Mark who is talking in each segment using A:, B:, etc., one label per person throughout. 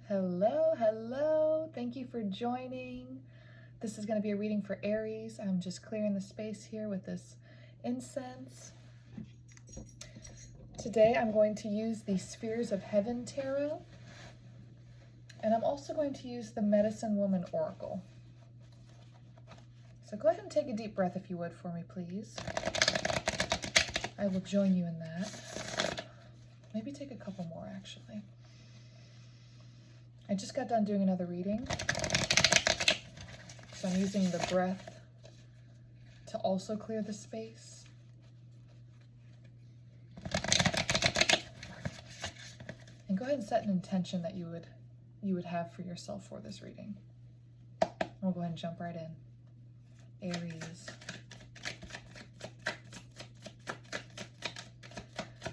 A: Hello, hello. Thank you for joining. This is going to be a reading for Aries. I'm just clearing the space here with this incense. Today I'm going to use the Spheres of Heaven Tarot. And I'm also going to use the Medicine Woman Oracle. So go ahead and take a deep breath if you would for me, please. I will join you in that. Maybe take a couple more, actually. I just got done doing another reading, so I'm using the breath to also clear the space. And go ahead and set an intention that you would have for yourself for this reading. We'll go ahead and jump right in. Aries.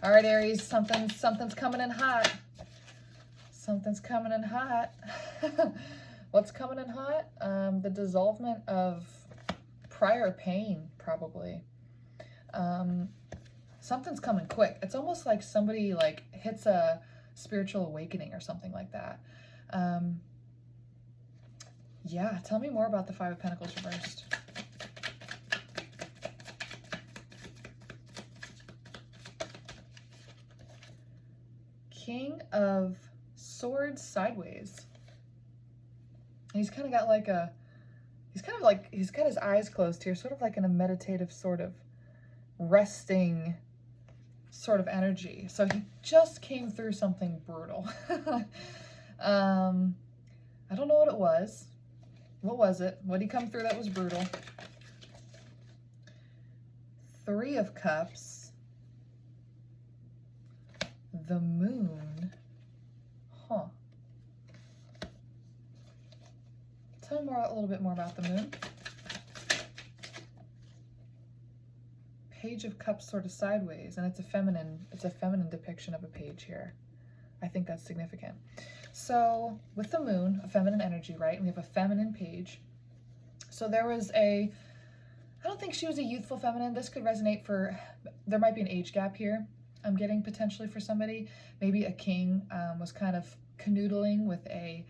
A: All right, Aries, something's coming in hot. Something's coming in hot. What's coming in hot? The dissolvement of prior pain, probably. Something's coming quick. It's almost like somebody hits a spiritual awakening or something like that. Yeah, tell me more about the Five of Pentacles reversed. King of Swords sideways. He's kind of got he's got his eyes closed here, sort of like in a meditative sort of resting sort of energy. So he just came through something brutal. I don't know what it was. What was it? What did he come through that was brutal? Three of Cups. The Moon. Huh. Tell me a little bit more about the Moon. Page of Cups sort of sideways, and it's a feminine depiction of a page here. I think that's significant. So with the Moon, a feminine energy, right? And we have a feminine page. So there was I don't think she was a youthful feminine. This could resonate there might be an age gap here. I'm getting potentially for somebody. Maybe a king was kind of canoodling with a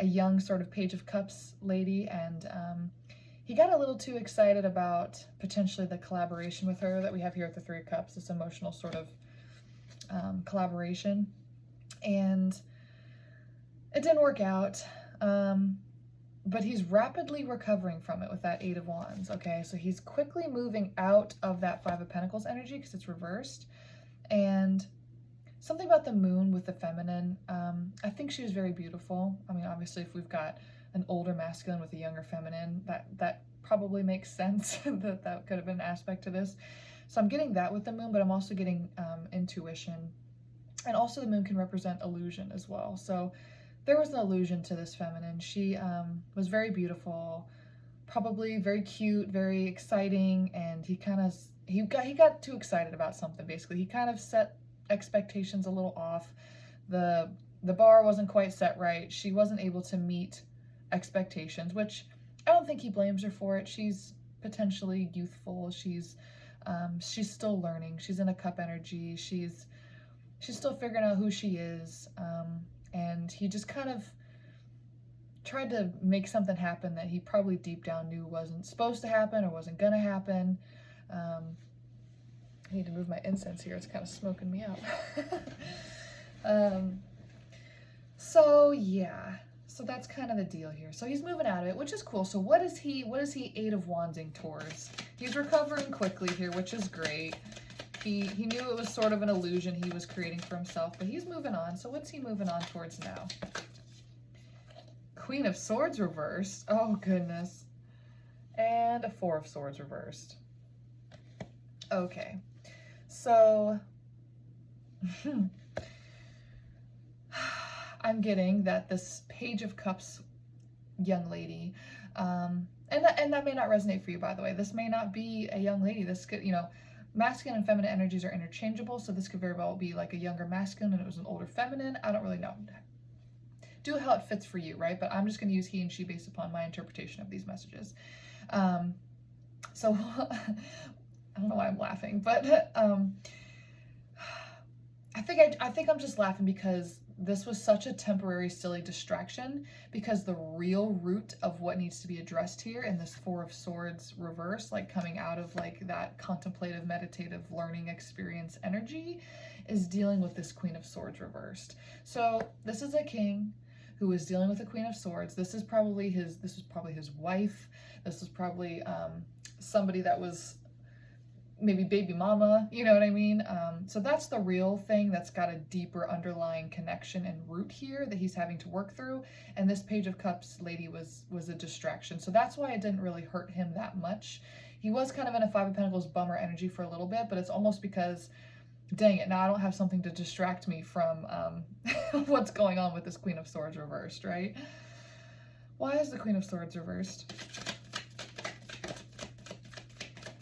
A: young sort of Page of Cups lady, and he got a little too excited about potentially the collaboration with her that we have here at the Three of Cups, this emotional sort of collaboration. And it didn't work out, but he's rapidly recovering from it with that Eight of Wands, okay? So he's quickly moving out of that Five of Pentacles energy because it's reversed. And something about the Moon with the feminine, I think she was very beautiful. I mean, obviously, if we've got an older masculine with a younger feminine, that probably makes sense that could have been an aspect to this. So I'm getting that with the Moon, but I'm also getting intuition. And also the Moon can represent illusion as well. So there was an illusion to this feminine. She was very beautiful, probably very cute, very exciting, and he got too excited about something, basically. He kind of set expectations a little off. The bar wasn't quite set right. She wasn't able to meet expectations, which I don't think he blames her for it. She's potentially youthful. She's still learning. She's in a cup energy. She's still figuring out who she is. And he just kind of tried to make something happen that he probably deep down knew wasn't supposed to happen or wasn't gonna happen. I need to move my incense here. It's kind of smoking me out. So yeah, so that's kind of the deal here. So he's moving out of it, which is cool. So what is he Eight of Wandsing towards? He's recovering quickly here, which is great. He knew it was sort of an illusion he was creating for himself, but he's moving on. So what's he moving on towards now? Queen of Swords reversed. Oh goodness. And a Four of Swords reversed. Okay. So I'm getting that this Page of Cups young lady, and that may not resonate for you, by the way. This may not be a young lady. This could, masculine and feminine energies are interchangeable, so this could very well be like a younger masculine and it was an older feminine. I don't really know. Do how it fits for you, right? But I'm just going to use he and she based upon my interpretation of these messages. So I don't know why I'm laughing, but I think I'm just laughing because this was such a temporary, silly distraction, because the real root of what needs to be addressed here in this Four of Swords reverse, like coming out of like that contemplative, meditative, learning experience energy, is dealing with this Queen of Swords reversed. So this is a king who is dealing with the Queen of Swords. This was probably his wife. This was probably somebody that was maybe baby mama, you know what I mean? So that's the real thing that's got a deeper underlying connection and root here that he's having to work through. And this Page of Cups lady was a distraction. So that's why it didn't really hurt him that much. He was kind of in a Five of Pentacles bummer energy for a little bit, but it's almost because, dang it, now I don't have something to distract me from what's going on with this Queen of Swords reversed, right? Why is the Queen of Swords reversed?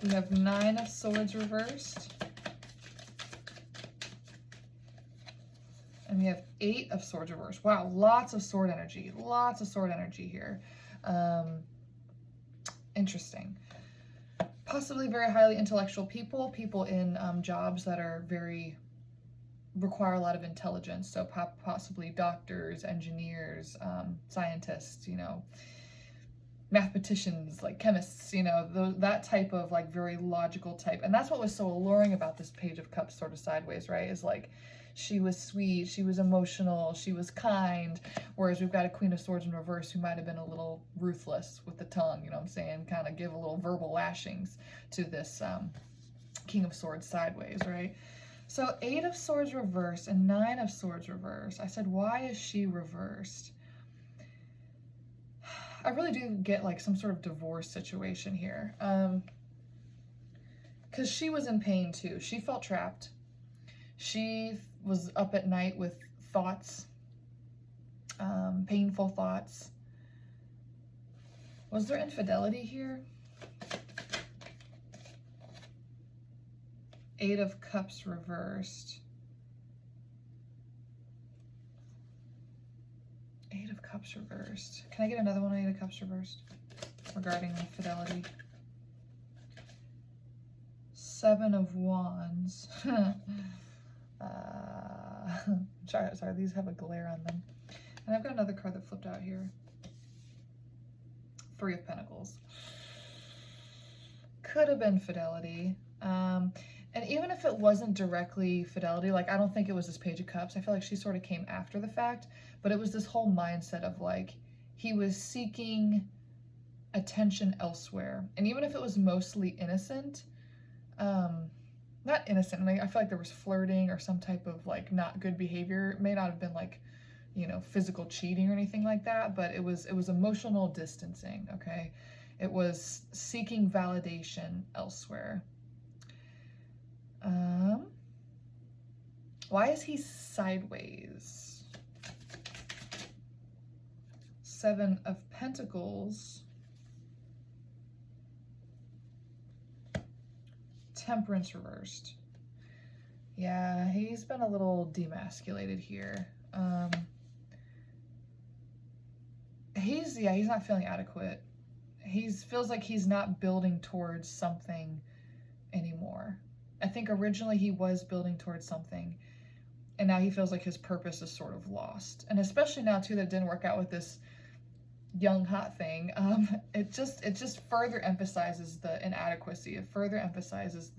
A: We have Nine of Swords reversed. And we have Eight of Swords reversed. Wow, lots of sword energy. Lots of sword energy here. Interesting. Possibly very highly intellectual people. People in jobs that are require a lot of intelligence. So possibly doctors, engineers, scientists, you know, mathematicians, like chemists, you know, that type of like very logical type. And that's what was so alluring about this Page of Cups sort of sideways, right? Is like, she was sweet, she was emotional, she was kind, whereas we've got a Queen of Swords in reverse who might have been a little ruthless with the tongue, you know what I'm saying? Kind of give a little verbal lashings to this King of Swords sideways, right? So Eight of Swords reversed and Nine of Swords reversed. I said, why is she reversed? I really do get like some sort of divorce situation here. Because she was in pain too. She felt trapped. She was up at night with thoughts, painful thoughts. Was there infidelity here? Eight of Cups reversed. Eight of Cups reversed. Can I get another one on Eight of Cups reversed regarding infidelity? Seven of Wands. Sorry, these have a glare on them. And I've got another card that flipped out here. Three of Pentacles. Could have been fidelity. And even if it wasn't directly fidelity, like I don't think it was this Page of Cups. I feel like she sort of came after the fact, but it was this whole mindset of like, he was seeking attention elsewhere. And even if it was mostly innocent, not innocent, and I feel like there was flirting or some type of like not good behavior. It may not have been like, you know, physical cheating or anything like that, but it was emotional distancing, okay? It was seeking validation elsewhere. Why is he sideways? Seven of Pentacles. Temperance reversed. Yeah, he's been a little demasculated here. He's not feeling adequate. He feels like he's not building towards something anymore. I think originally he was building towards something, and now he feels like his purpose is sort of lost. And especially now too that it didn't work out with this young hot thing, it just further emphasizes the inadequacy. It further emphasizes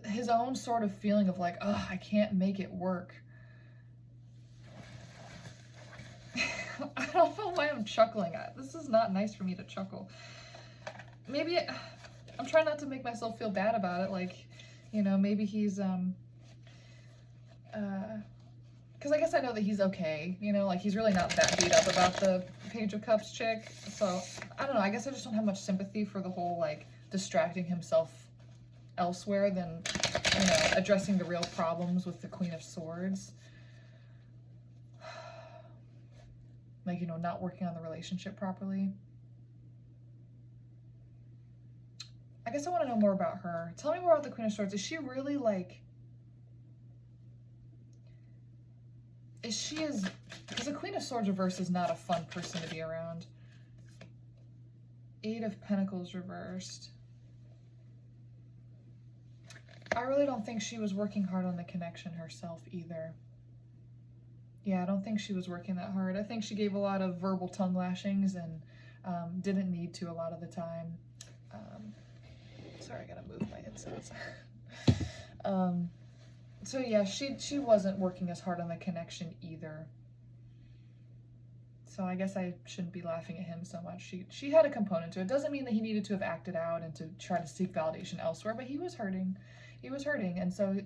A: his own sort of feeling of like, oh, I can't make it work. I don't know why I'm chuckling. This is not nice for me to chuckle. Maybe I'm trying not to make myself feel bad about it. Like, you know, maybe he's because I guess I know that he's okay, you know, like he's really not that beat up about the Page of Cups chick. So I don't know, I guess I just don't have much sympathy for the whole like distracting himself elsewhere than, you know, addressing the real problems with the Queen of Swords. Like, you know, not working on the relationship properly. I guess I want to know more about her. Tell me more about the Queen of Swords. Is she really like... because the Queen of Swords reversed is not a fun person to be around. Eight of Pentacles reversed. I really don't think she was working hard on the connection herself either. Yeah, I don't think she was working that hard. I think she gave a lot of verbal tongue lashings and didn't need to a lot of the time. Sorry, I gotta move my headsets. So yeah, she wasn't working as hard on the connection either. So I guess I shouldn't be laughing at him so much. She had a component to it. Doesn't mean that he needed to have acted out and to try to seek validation elsewhere, but he was hurting. He was hurting, and so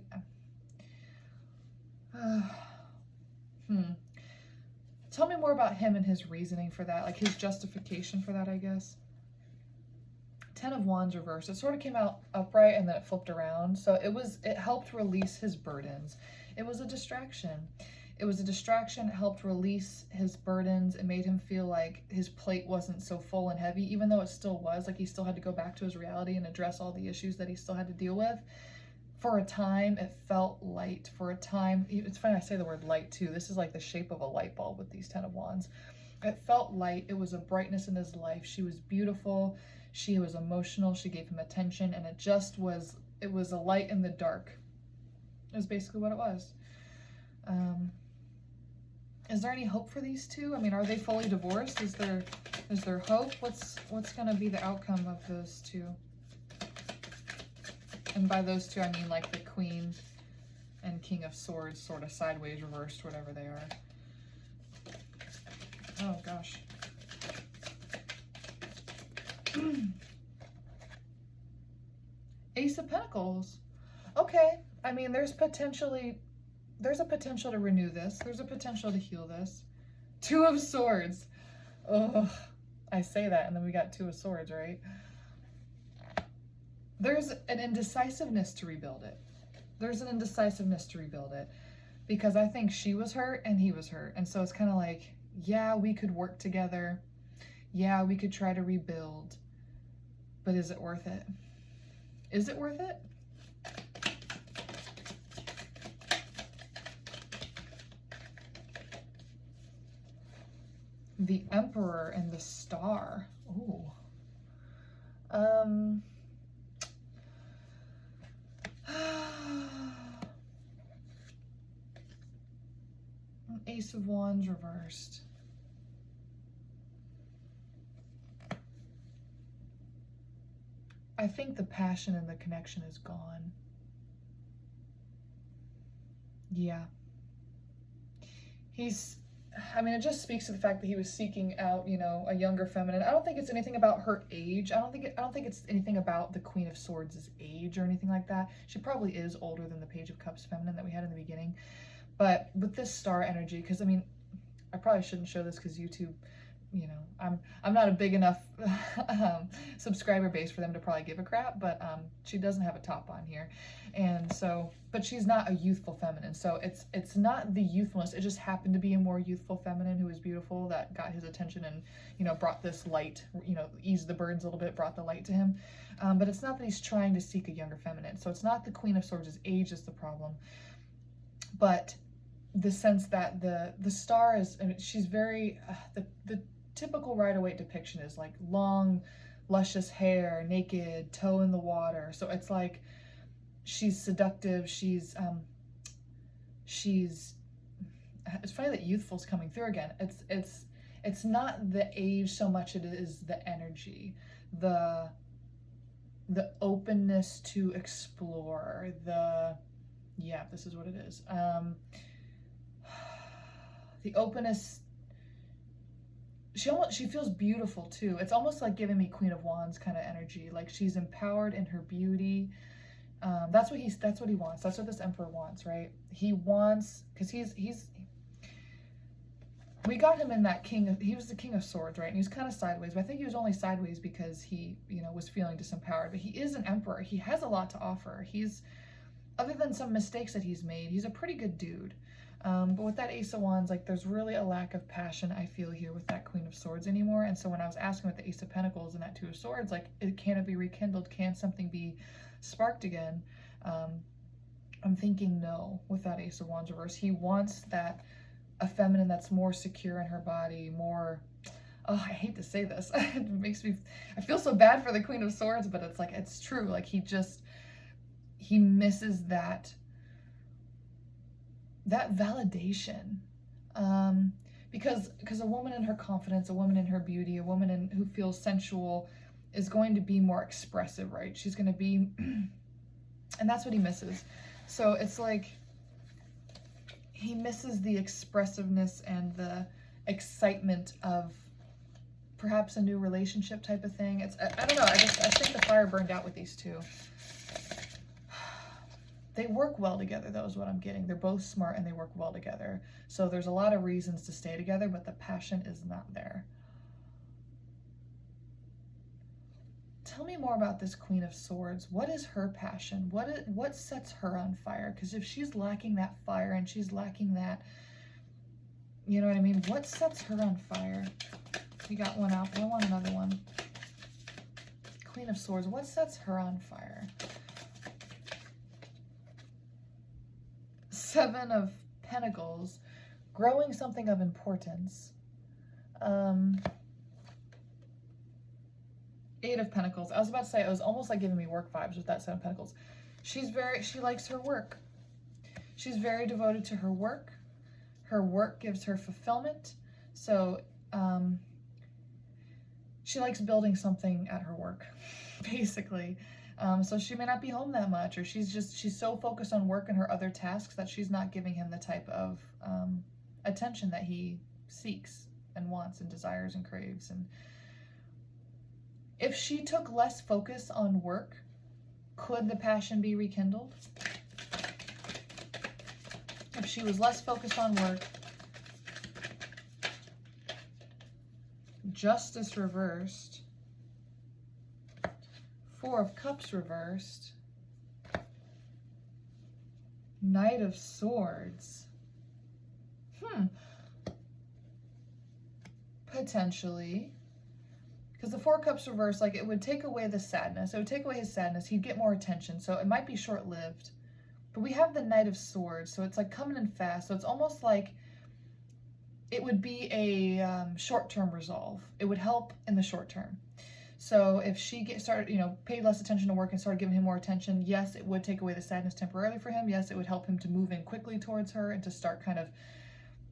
A: tell me more about him and his reasoning for that, like his justification for that, I guess. Ten of Wands reversed. It sort of came out upright and then it flipped around. So it helped release his burdens. It was a distraction. It was a distraction. It helped release his burdens. It made him feel like his plate wasn't so full and heavy, even though it still was. Like he still had to go back to his reality and address all the issues that he still had to deal with. For a time, it felt light. For a time, it's funny I say the word light too. This is like the shape of a light bulb with these Ten of Wands. It felt light. It was a brightness in his life. She was beautiful. She was emotional. She gave him attention, and it was a light in the dark. It was basically what it was. Is there any hope for these two? I mean, are they fully divorced? Is there hope? What's going to be the outcome of those two? And by those two, I mean like the Queen and King of Swords, sort of sideways, reversed, whatever they are. Oh, gosh. Ace of Pentacles. Okay. I mean, there's a potential to renew this. There's a potential to heal this. Two of Swords. Oh, I say that, and then we got Two of Swords, right? There's an indecisiveness to rebuild it. There's an indecisiveness to rebuild it. Because I think she was hurt and he was hurt. And so it's kind of like, yeah, we could work together. Yeah, we could try to rebuild. But is it worth it? Is it worth it? The Emperor and the Star. Ooh. Ace of Wands reversed. I think the passion and the connection is gone. Yeah. I mean, it just speaks to the fact that he was seeking out, you know, a younger feminine. I don't think it's anything about her age. I don't think it's anything about the Queen of Swords' age or anything like that. She probably is older than the Page of Cups feminine that we had in the beginning. But with this star energy, because I mean, I probably shouldn't show this because YouTube, you know, I'm not a big enough subscriber base for them to probably give a crap, but she doesn't have a top on here. And so, but she's not a youthful feminine. So it's not the youthfulness. It just happened to be a more youthful feminine who was beautiful that got his attention and, you know, brought this light, you know, eased the burdens a little bit, brought the light to him. But it's not that he's trying to seek a younger feminine. So it's not the Queen of Swords' age is the problem, but the sense that the star is, I mean, she's very, the typical Rider-Waite depiction is like long, luscious hair, naked, toe in the water. So it's like she's seductive. She's it's funny that youthful's coming through again. It's not the age so much, it is the energy, the openness to explore, yeah, this is what it is. The openness. She feels beautiful too. It's almost like giving me Queen of Wands kind of energy. Like she's empowered in her beauty. That's what he wants. That's what this Emperor wants, right? He wants, because we got him in that he was the King of Swords, right? And he was kind of sideways, but I think he was only sideways because he, you know, was feeling disempowered. But he is an Emperor. He has a lot to offer. Other than some mistakes that he's made, he's a pretty good dude. But with that Ace of Wands, like there's really a lack of passion I feel here with that Queen of Swords anymore. And so when I was asking with the Ace of Pentacles and that Two of Swords, like, can it be rekindled? Can something be sparked again? I'm thinking no with that Ace of Wands reverse. He wants that, a feminine that's more secure in her body, more, oh, I hate to say this. It makes me, I feel so bad for the Queen of Swords, but it's like, it's true. Like he misses that validation. Because a woman in her confidence, a woman in her beauty, a woman who feels sensual is going to be more expressive, right? She's going to be, and that's what he misses. So it's like he misses the expressiveness and the excitement of perhaps a new relationship type of thing. I don't know. I think the fire burned out with these two. They work well together, though, is what I'm getting. They're both smart and they work well together. So there's a lot of reasons to stay together, but the passion is not there. Tell me more about this Queen of Swords. What is her passion? What sets her on fire? Because if she's lacking that fire and she's lacking that, you know what I mean? What sets her on fire? We got one out, but I want another one. Queen of Swords. What sets her on fire? Seven of Pentacles. Growing something of importance. Eight of Pentacles. I was about to say, it was almost like giving me work vibes with that Seven of Pentacles. She likes her work. She's very devoted to her work. Her work gives her fulfillment. So, she likes building something at her work, basically. So she may not be home that much, or she's so focused on work and her other tasks that she's not giving him the type of attention that he seeks and wants and desires and craves. And if she took less focus on work, could the passion be rekindled? If she was less focused on work, Justice reversed, Four of Cups reversed, Knight of Swords. Potentially. Because the Four of Cups reversed, like, it would take away the sadness. It would take away his sadness. He'd get more attention. So it might be short-lived. But we have the Knight of Swords. So it's like coming in fast. So it's almost like it would be a short-term resolve. It would help in the short term. So if she paid less attention to work and started giving him more attention, yes, it would take away the sadness temporarily for him. Yes, it would help him to move in quickly towards her and to start kind of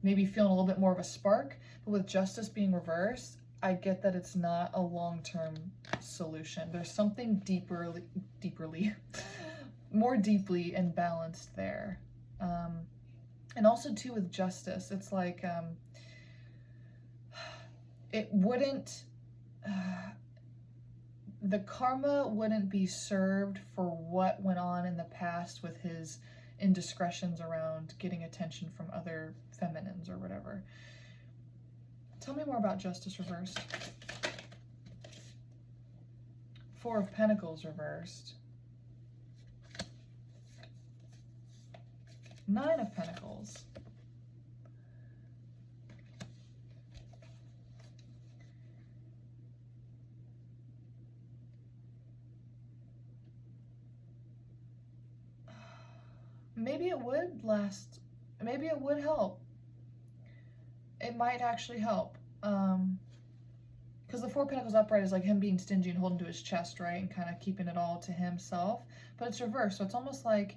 A: maybe feeling a little bit more of a spark. But with Justice being reversed, I get that it's not a long-term solution. There's something more deeply imbalanced there. And also, too, with Justice, it's like it wouldn't... the karma wouldn't be served for what went on in the past with his indiscretions around getting attention from other feminines or whatever. Tell me more about Justice reversed. Four of Pentacles reversed. Nine of Pentacles. Maybe it would last. Maybe it would help. It might actually help. Because the Four of Pentacles upright is like him being stingy and holding to his chest, right? And kind of keeping it all to himself. But it's reversed. So it's almost like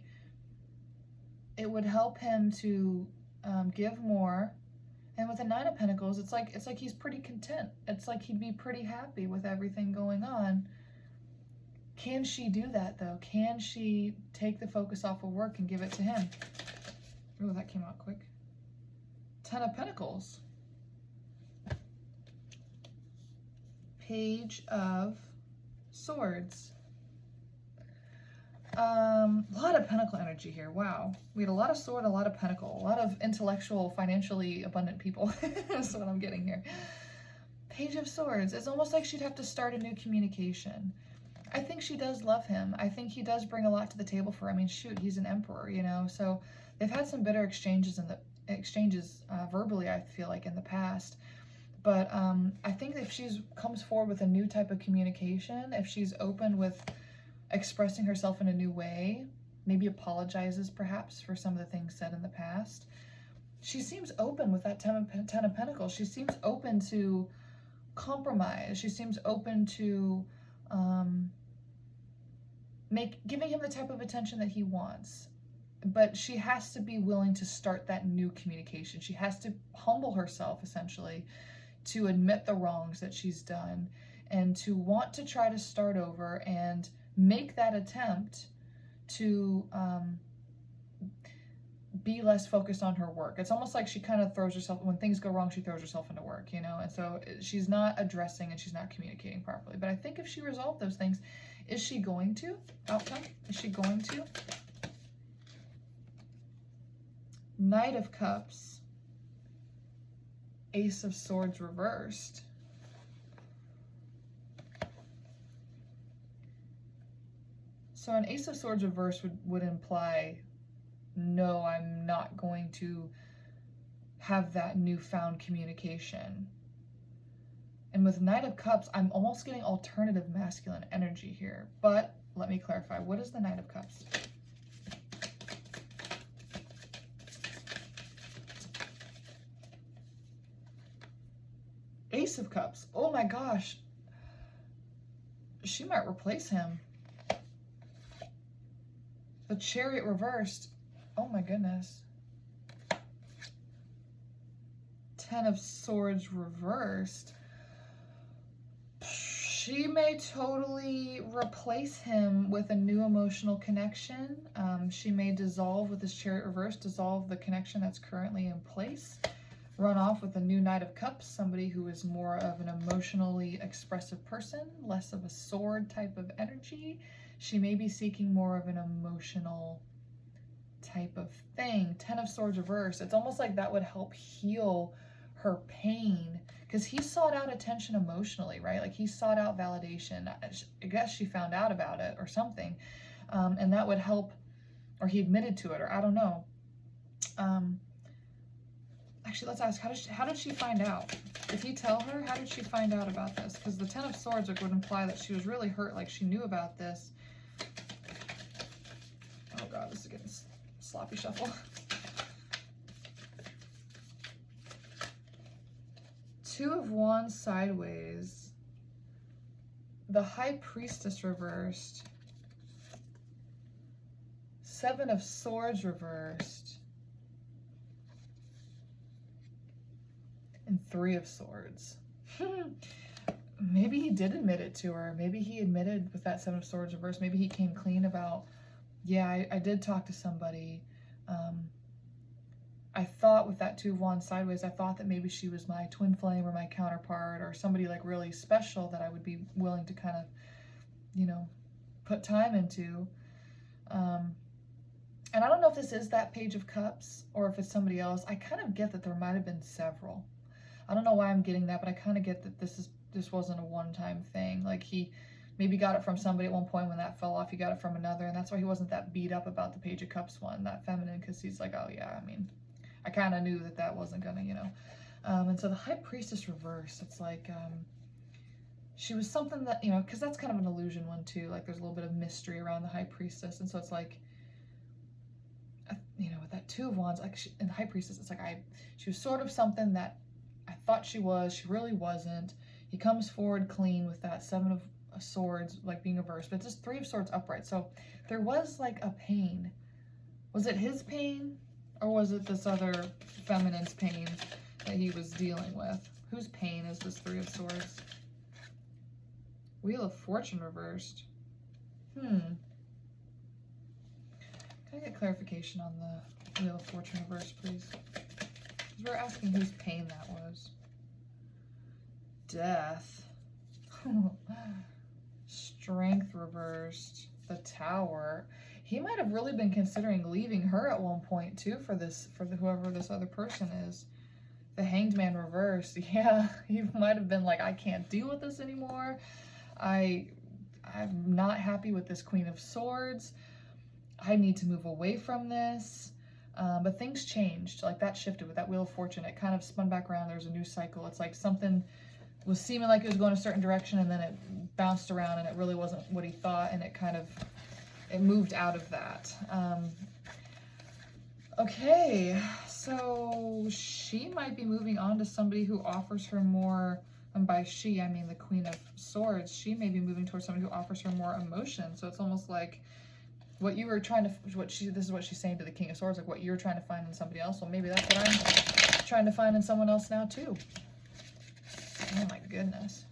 A: it would help him to give more. And with the Nine of Pentacles, it's like he's pretty content. It's like he'd be pretty happy with everything going on. Can she do that, though? Can she take the focus off of work and give it to him? Oh, that came out quick. Ten of Pentacles. Page of Swords. A lot of Pentacle energy here. Wow. We had a lot of Sword, a lot of Pentacle, a lot of intellectual, financially abundant people. That's what I'm getting here. Page of Swords. It's almost like she'd have to start a new communication. I think she does love him. I think he does bring a lot to the table for her. I mean, shoot, he's an emperor, you know? So they've had some bitter exchanges verbally, I feel like, in the past. But I think if she comes forward with a new type of communication, if she's open with expressing herself in a new way, maybe apologizes perhaps for some of the things said in the past, she seems open with that Ten of Pentacles. She seems open to compromise. She seems open to giving him the type of attention that he wants. But she has to be willing to start that new communication. She has to humble herself, essentially, to admit the wrongs that she's done and to want to try to start over and make that attempt to be less focused on her work. It's almost like she kind of throws herself, when things go wrong, she throws herself into work, you know? And so she's not addressing and she's not communicating properly. But I think if she resolved those things, is she going to? Outcome? Is she going to? Knight of Cups. Ace of Swords reversed. So an Ace of Swords reversed would imply, no, I'm not going to have that newfound communication. And with Knight of Cups, I'm almost getting alternative masculine energy here. But let me clarify. What is the Knight of Cups? Ace of Cups. Oh my gosh. She might replace him. The Chariot reversed. Oh my goodness. Ten of Swords reversed. She may totally replace him with a new emotional connection. She may dissolve with this Chariot reverse, dissolve the connection that's currently in place. Run off with a new Knight of Cups, somebody who is more of an emotionally expressive person, less of a sword type of energy. She may be seeking more of an emotional type of thing. Ten of Swords reverse. It's almost like that would help heal her pain, because he sought out attention emotionally, right? Like he sought out validation. I guess she found out about it or something, and that would help, or he admitted to it, or I don't know. Actually, let's ask, how did she find out? Did he tell her? How did she find out about this? Because the Ten of Swords would imply that she was really hurt, like she knew about this. Oh God, this is getting sloppy shuffle. Two of Wands sideways. The High Priestess reversed. Seven of Swords reversed. And Three of Swords. Maybe he did admit it to her. Maybe he admitted with that Seven of Swords reversed. Maybe he came clean about, yeah, I did talk to somebody. I thought with that Two of Wands sideways, I thought that maybe she was my twin flame or my counterpart or somebody like really special that I would be willing to kind of, you know, put time into. And I don't know if this is that Page of Cups or if it's somebody else. I kind of get that there might have been several. I don't know why I'm getting that, but I kind of get that this wasn't a one-time thing. Like he maybe got it from somebody at one point. When that fell off, he got it from another, and that's why he wasn't that beat up about the Page of Cups one, that feminine, because he's like, oh yeah, I mean, I kind of knew that wasn't gonna, you know. And so the High Priestess reverse, it's like she was something that, you know, because that's kind of an illusion one too. Like there's a little bit of mystery around the High Priestess, and so it's like, you know, with that Two of Wands, like in the High Priestess, it's like she was sort of something that I thought she was. She really wasn't. He comes forward clean with that Seven of Swords, like being reversed, but it's just Three of Swords upright. So there was like a pain. Was it his pain, or was it this other feminine's pain that he was dealing with? Whose pain is this Three of Swords? Wheel of Fortune reversed. Can I get clarification on the Wheel of Fortune reverse, please? Because we're asking whose pain that was. Death. Strength reversed. The Tower. He might have really been considering leaving her at one point too for whoever this other person is. The Hanged Man reversed. Yeah, he might have been like, I can't deal with this anymore. I'm not happy with this Queen of Swords. I need to move away from this. But things changed. Like that shifted with that Wheel of Fortune. It kind of spun back around. There's a new cycle. It's like something was seeming like it was going a certain direction, and then it bounced around, and it really wasn't what he thought, and it moved out of that. Okay, so she might be moving on to somebody who offers her more And by she, I mean the Queen of Swords. She may be moving towards somebody who offers her more emotion. So it's almost like what you were trying to, this is what she's saying to the King of Swords, like what you're trying to find in somebody else. Well, maybe that's what I'm trying to find in someone else now too. Oh my goodness.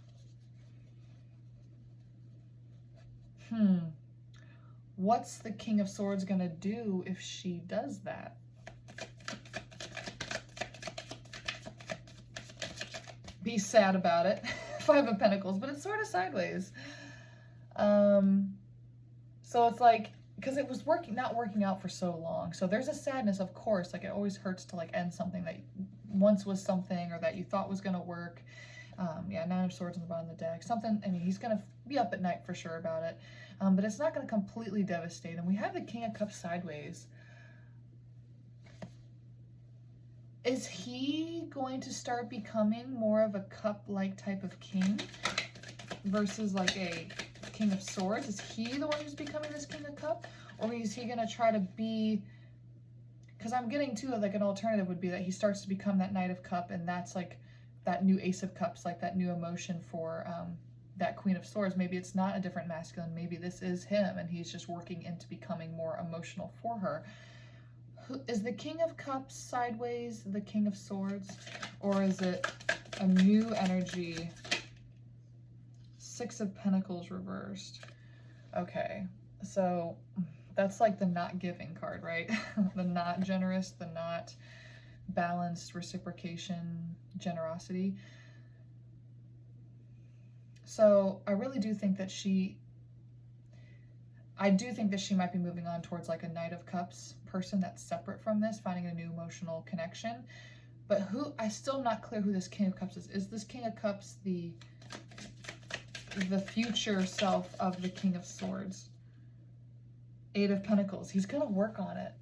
A: What's the King of Swords gonna do if she does that? Be sad about it. Five of Pentacles, but it's sort of sideways. So it's like, because it was not working out for so long. So there's a sadness, of course. Like, it always hurts to like end something that once was something or that you thought was gonna work. Yeah, Nine of Swords on the bottom of the deck. Something, I mean, he's gonna be up at night for sure about it. But it's not gonna completely devastate him. We have the King of Cups sideways. Is he going to start becoming more of a cup-like type of king versus like a King of Swords? Is he the one who's becoming this King of Cup? Or is he going to try to be... Because I'm getting to like an alternative would be that he starts to become that Knight of Cup, and that's like that new Ace of Cups, like that new emotion for that Queen of Swords. Maybe it's not a different masculine. Maybe this is him, and he's just working into becoming more emotional for her. Is the King of Cups sideways the King of Swords? Or is it a new energy? Six of Pentacles reversed. Okay, so that's like the not giving card, right? The not generous, the not balanced reciprocation, generosity. So I really do think that she might be moving on towards like a Knight of Cups person that's separate from this, finding a new emotional connection. But I'm still not clear who this King of Cups is. Is this King of Cups the future self of the King of Swords? Eight of Pentacles. He's gonna work on it.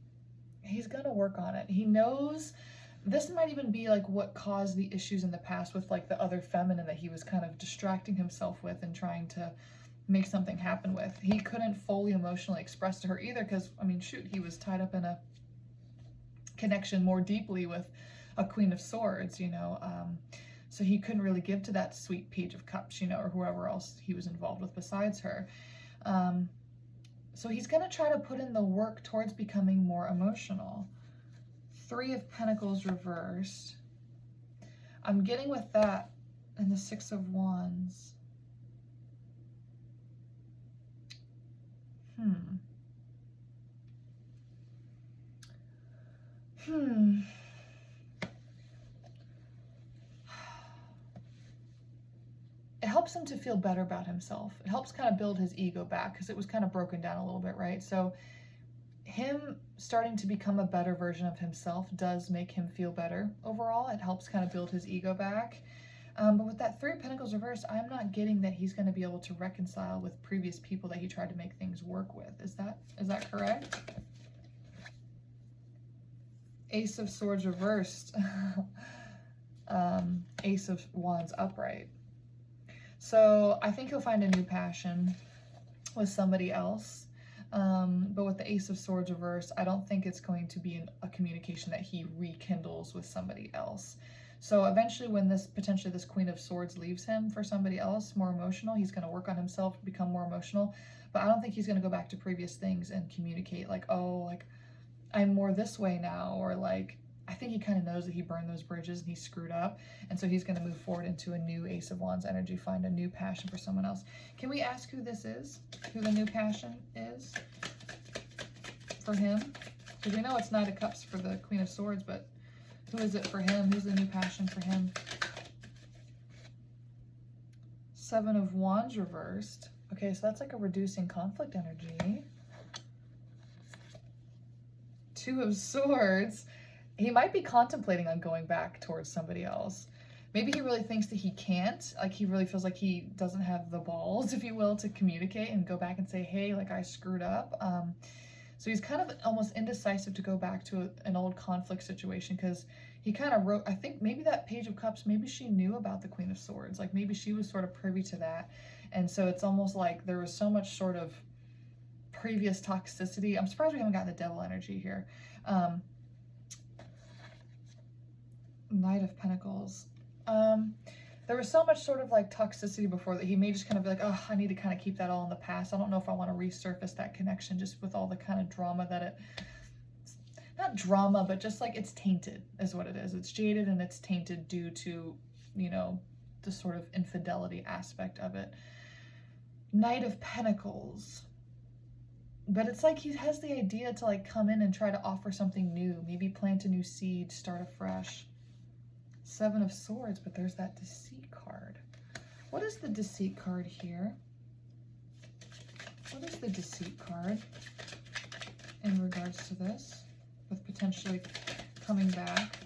A: He's gonna work on it. He knows this might even be like what caused the issues in the past with like the other feminine that he was kind of distracting himself with and trying to make something happen with. He couldn't fully emotionally express to her either because, I mean, shoot, he was tied up in a connection more deeply with a Queen of Swords, you know, so he couldn't really give to that sweet Page of Cups, you know, or whoever else he was involved with besides her. So he's going to try to put in the work towards becoming more emotional. Three of Pentacles reversed. I'm getting with that and the Six of Wands. It helps him to feel better about himself. It helps kind of build his ego back because it was kind of broken down a little bit, right? So him starting to become a better version of himself does make him feel better overall. It helps kind of build his ego back. But with that Three of Pentacles reversed, I'm not getting that he's going to be able to reconcile with previous people that he tried to make things work with. Is that correct? Ace of Swords reversed. Ace of Wands upright. So I think he'll find a new passion with somebody else. But with the Ace of Swords reversed, I don't think it's going to be a communication that he rekindles with somebody else. So eventually when potentially this Queen of Swords leaves him for somebody else more emotional, he's going to work on himself to become more emotional. But I don't think he's going to go back to previous things and communicate like, oh, like I'm more this way now, or like, I think he kind of knows that he burned those bridges and he screwed up. And so he's going to move forward into a new Ace of Wands energy, find a new passion for someone else. Can we ask who this is? Who the new passion is for him? Because we know it's Knight of Cups for the Queen of Swords, but who is it for him? Who's the new passion for him? Seven of Wands reversed. Okay, so that's like a reducing conflict energy. Two of Swords. He might be contemplating on going back towards somebody else. Maybe he really thinks that he can't. Like, he really feels like he doesn't have the balls, if you will, to communicate and go back and say, hey, like, I screwed up. So he's kind of almost indecisive to go back to an old conflict situation because he kind of wrote, I think maybe that Page of Cups, maybe she knew about the Queen of Swords. Like, maybe she was sort of privy to that. And so it's almost like there was so much sort of previous toxicity. I'm surprised we haven't gotten the Devil energy here. Knight of Pentacles. there was so much sort of like toxicity before that he may just kind of be like, oh, I need to kind of keep that all in the past. I don't know if I want to resurface that connection just with all the kind of drama that it, not drama, but just like it's tainted is what it is. It's jaded and it's tainted due to, you know, the sort of infidelity aspect of it. Knight of Pentacles. But it's like he has the idea to like come in and try to offer something new, maybe plant a new seed, start afresh. Seven of Swords, but there's that deceit card. What is the deceit card here? What is the deceit card in regards to this, with potentially coming back?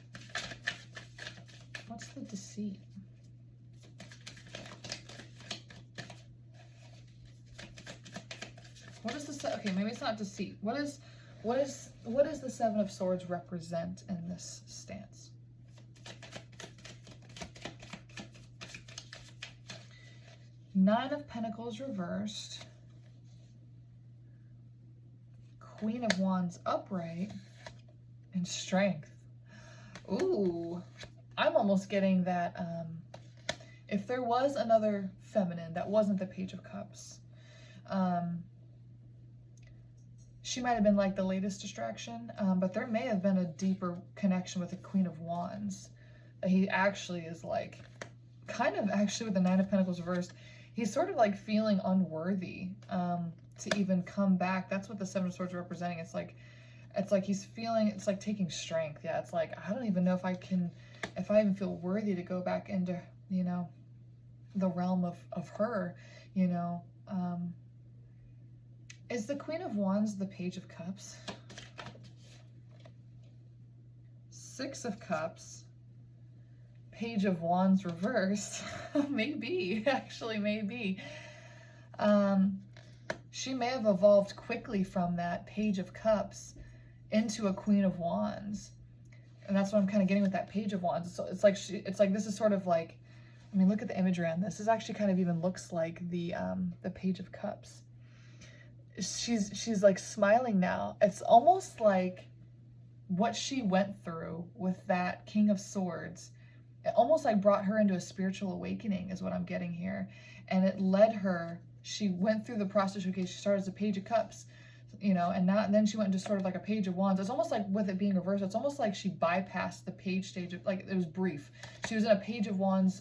A: What's the deceit? What is the, okay, maybe it's not deceit. What does the Seven of Swords represent in this stance? Nine of Pentacles reversed. Queen of Wands upright. And Strength. Ooh, I'm almost getting that if there was another feminine that wasn't the Page of Cups, she might have been like the latest distraction, but there may have been a deeper connection with the Queen of Wands. He actually is like, kind of actually with the Nine of Pentacles reversed, he's sort of like feeling unworthy to even come back. That's what the Seven of Swords are representing. It's like he's feeling, it's like taking strength. Yeah, it's like, I don't even know if I even feel worthy to go back into, you know, the realm of her, you know. Is the Queen of Wands the Page of Cups? Six of Cups. Page of Wands reversed. Maybe, actually, maybe. She may have evolved quickly from that Page of Cups into a Queen of Wands. And that's what I'm kind of getting with that Page of Wands. So it's like this is sort of like, I mean, look at the imagery on this. This actually kind of even looks like the Page of Cups. She's like smiling now. It's almost like what she went through with that King of Swords, it almost like brought her into a spiritual awakening is what I'm getting here. And it led her, she went through the process. Okay, she started as a Page of Cups, you know, and then she went into sort of like a Page of Wands. It's almost like with it being reversed, it's almost like she bypassed the page stage of, like, it was brief. She was in a Page of Wands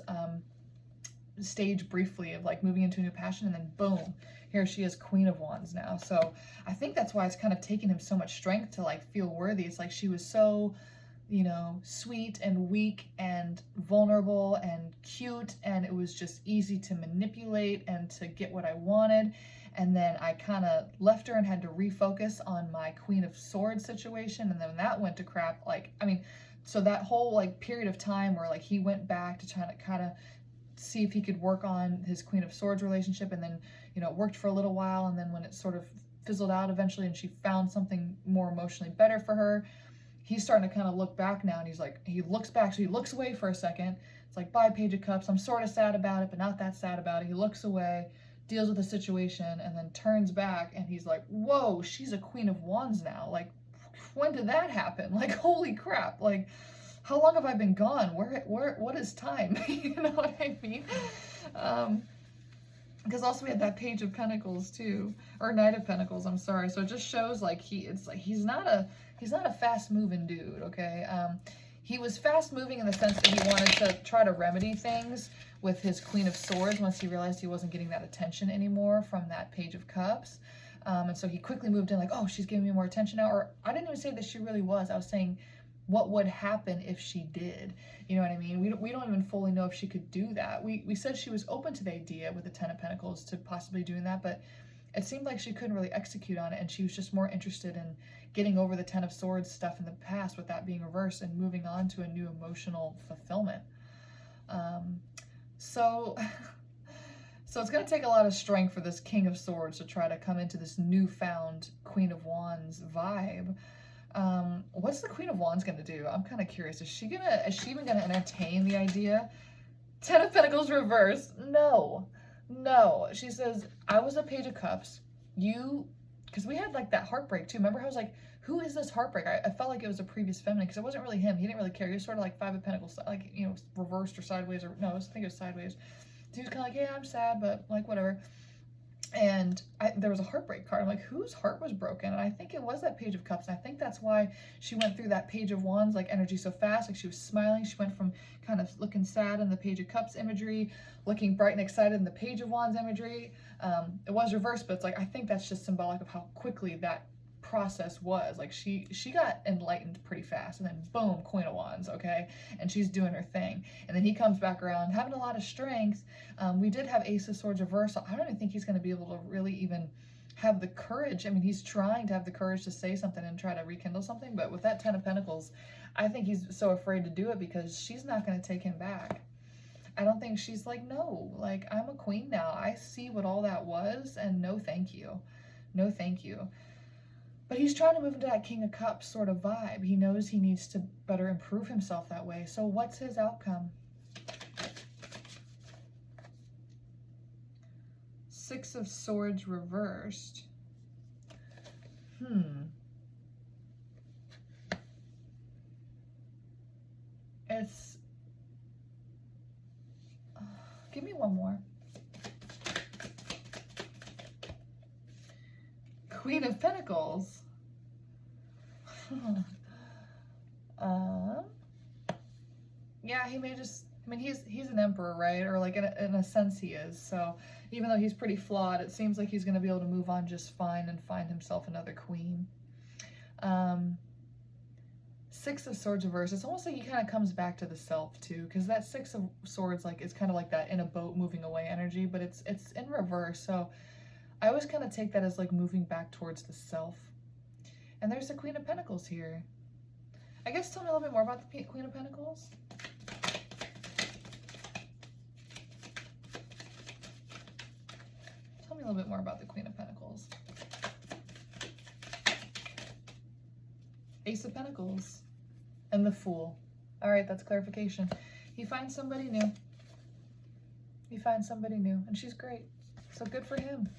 A: stage briefly of like moving into a new passion, and then boom, here she is, Queen of Wands now. So I think that's why it's kind of taken him so much strength to like feel worthy. It's like she was so, you know, sweet and weak and vulnerable and cute, and it was just easy to manipulate and to get what I wanted. And then I kind of left her and had to refocus on my Queen of Swords situation, and then that went to crap. Like, I mean, so that whole like period of time where like he went back to try to kind of see if he could work on his Queen of Swords relationship, and then, you know, it worked for a little while, and then when it sort of fizzled out eventually and she found something more emotionally better for her, he's starting to kind of look back now, and he's like, he looks back, so he looks away for a second. It's like, bye, Page of Cups, I'm sort of sad about it, but not that sad about it. He looks away, deals with the situation, and then turns back, and he's like, whoa, she's a Queen of Wands now. Like, when did that happen? Like, holy crap. Like, how long have I been gone? What is time? You know what I mean? Because also we had that Page of Pentacles too, or Knight of Pentacles, I'm sorry. So it just shows like he's not a fast moving dude, okay? He was fast moving in the sense that he wanted to try to remedy things with his Queen of Swords once he realized he wasn't getting that attention anymore from that Page of Cups. And so he quickly moved in like, oh, she's giving me more attention now. Or I didn't even say that she really was. I was saying, what would happen if she did? You know what I mean? We don't even fully know if she could do that. We said she was open to the idea with the Ten of Pentacles to possibly doing that, but it seemed like she couldn't really execute on it, and she was just more interested in getting over the Ten of Swords stuff in the past with that being reversed and moving on to a new emotional fulfillment. So it's going to take a lot of strength for this King of Swords to try to come into this newfound Queen of Wands vibe. What's the Queen of Wands gonna do? I'm kind of curious. Is she even gonna entertain the idea? Ten of Pentacles reversed. No. She says, I was a Page of Cups. Because we had like that heartbreak too. Remember how I was like, who is this heartbreaker? I felt like it was a previous feminine because it wasn't really him. He didn't really care. He was sort of like Five of Pentacles, like, you know, reversed or sideways, or no, I think it was sideways. So he was kind of like, yeah, I'm sad, but like whatever. And there was a heartbreak card. I'm like, whose heart was broken? And I think it was that Page of Cups. And I think that's why she went through that Page of Wands, like energy so fast. Like she was smiling. She went from kind of looking sad in the Page of Cups imagery, looking bright and excited in the Page of Wands imagery. It was reversed, but it's like, I think that's just symbolic of how quickly that process was. Like she got enlightened pretty fast, and then boom, Queen of Wands, okay? And she's doing her thing. And then he comes back around having a lot of strength. We did have Ace of Swords reversal. I don't even think he's going to be able to really even have the courage. I mean, he's trying to have the courage to say something and try to rekindle something, but with that Ten of Pentacles, I think he's so afraid to do it because she's not going to take him back. I don't think she's like, no, like, I'm a queen now. I see what all that was, and no thank you. No thank you. But he's trying to move into that King of Cups sort of vibe. He knows he needs to better improve himself that way. So what's his outcome? Six of Swords reversed. It's... give me one more. Queen of Pentacles. Yeah, he may just, I mean, he's an emperor, right? Or like in a sense he is. So even though he's pretty flawed, it seems like he's going to be able to move on just fine and find himself another queen. Six of Swords reverse. It's almost like he kind of comes back to the self too, because that Six of Swords, like, it's kind of like that in a boat moving away energy, but it's in reverse. So I always kind of take that as like moving back towards the self. And there's the Queen of Pentacles here. I guess tell me a little bit more about the Queen of Pentacles. Tell me a little bit more about the Queen of Pentacles. Ace of Pentacles. And the Fool. All right, that's clarification. He finds somebody new. He finds somebody new, and she's great. So good for him.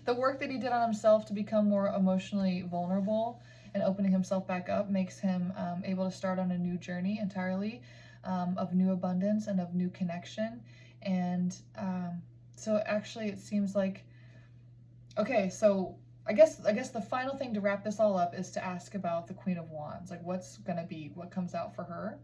A: The work that he did on himself to become more emotionally vulnerable and opening himself back up makes him able to start on a new journey entirely, of new abundance and of new connection. And so actually it seems like, okay, so I guess the final thing to wrap this all up is to ask about the Queen of Wands. Like, what's gonna be, what comes out for her?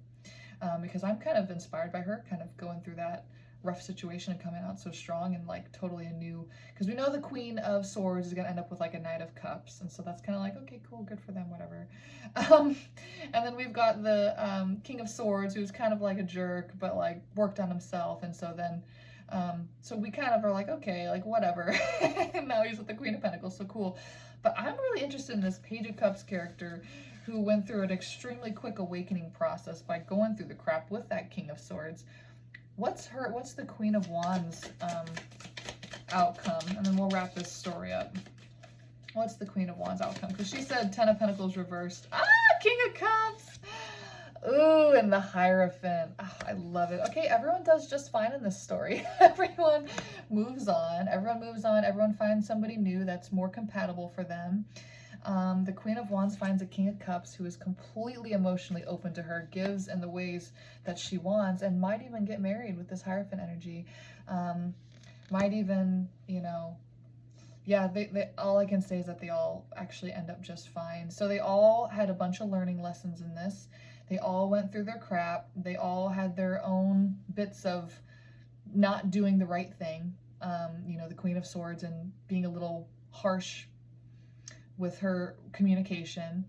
A: Because I'm kind of inspired by her, kind of going through that rough situation and coming out so strong and like totally a new, because we know the Queen of Swords is gonna end up with like a Knight of Cups, and so that's kind of like, okay, cool, good for them, whatever. And then we've got the King of Swords, who's kind of like a jerk but like worked on himself, and so then so we kind of are like, okay, like whatever. And now he's with the Queen of Pentacles, so cool. But I'm really interested in this Page of Cups character who went through an extremely quick awakening process by going through the crap with that King of Swords. What's the Queen of Wands outcome? And then we'll wrap this story up. What's the Queen of Wands outcome? Because she said Ten of Pentacles reversed. Ah, King of Cups! Ooh, and the Hierophant. Oh, I love it. Okay, everyone does just fine in this story. Everyone moves on. Everyone moves on. Everyone finds somebody new that's more compatible for them. The Queen of Wands finds a King of Cups who is completely emotionally open to her, gives in the ways that she wants, and might even get married with this Hierophant energy. Might even, you know, yeah, they all I can say is that they all actually end up just fine. So they all had a bunch of learning lessons in this. They all went through their crap. They all had their own bits of not doing the right thing. You know, the Queen of Swords and being a little harsh with her communication.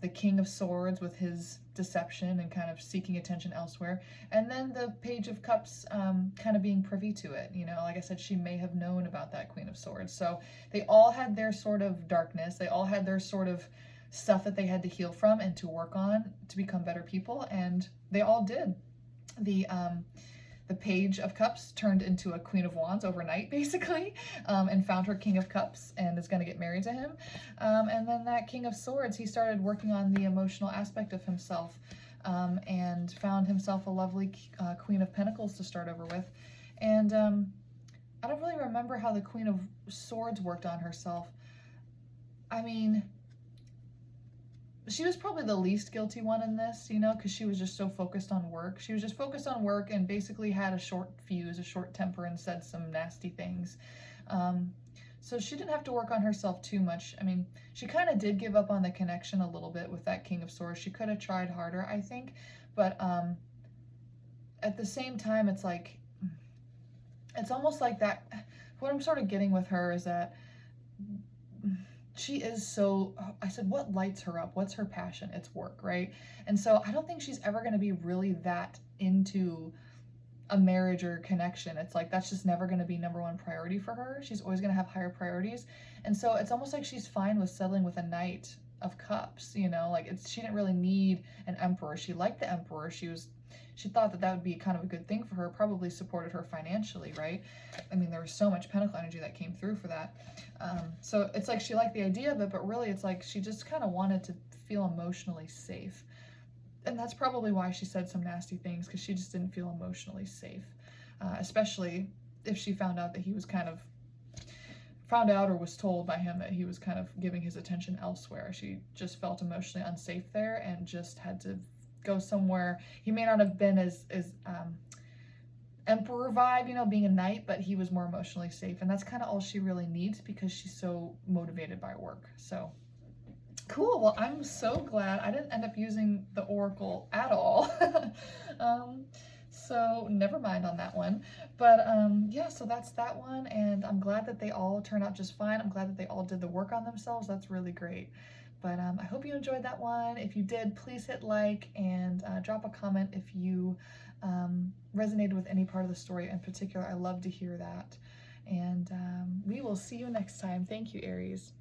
A: The King of Swords with his deception and kind of seeking attention elsewhere. And then the Page of Cups kind of being privy to it. You know, like I said, she may have known about that Queen of Swords. So they all had their sort of darkness. They all had their sort of stuff that they had to heal from and to work on to become better people. And they all did. The Page of Cups turned into a Queen of Wands overnight, basically, and found her King of Cups and is going to get married to him. And then that King of Swords, he started working on the emotional aspect of himself, and found himself a lovely Queen of Pentacles to start over with. And I don't really remember how the Queen of Swords worked on herself. I mean, she was probably the least guilty one in this, you know, because she was just so focused on work. She was just focused on work and basically had a short fuse, a short temper, and said some nasty things. Um, so she didn't have to work on herself too much. I mean, she kind of did give up on the connection a little bit with that King of Swords. She could have tried harder, I think, but at the same time, it's almost like that. What I'm sort of getting with her is that she is so, I said, what lights her up? What's her passion? It's work, right? And so I don't think she's ever going to be really that into a marriage or connection. It's like that's just never going to be number one priority for her. She's always going to have higher priorities. And so it's almost like she's fine with settling with a Knight of Cups, you know, like she didn't really need an Emperor. She liked the Emperor. She thought that would be kind of a good thing for her, probably supported her financially, right? I mean, there was so much Pentacle energy that came through for that. So it's like she liked the idea of it, but really it's like she just kind of wanted to feel emotionally safe. And that's probably why she said some nasty things, because she just didn't feel emotionally safe, especially if she found out that he was found out or was told by him that he was kind of giving his attention elsewhere. She just felt emotionally unsafe there and just had to go somewhere. He may not have been as Emperor vibe, you know, being a knight, but he was more emotionally safe. And that's kind of all she really needs because she's so motivated by work. So cool. Well, I'm so glad I didn't end up using the Oracle at all. So never mind on that one. But yeah, so that's that one. And I'm glad that they all turned out just fine. I'm glad that they all did the work on themselves. That's really great. But I hope you enjoyed that one. If you did, please hit like and drop a comment if you resonated with any part of the story in particular. I love to hear that. And we will see you next time. Thank you, Aries.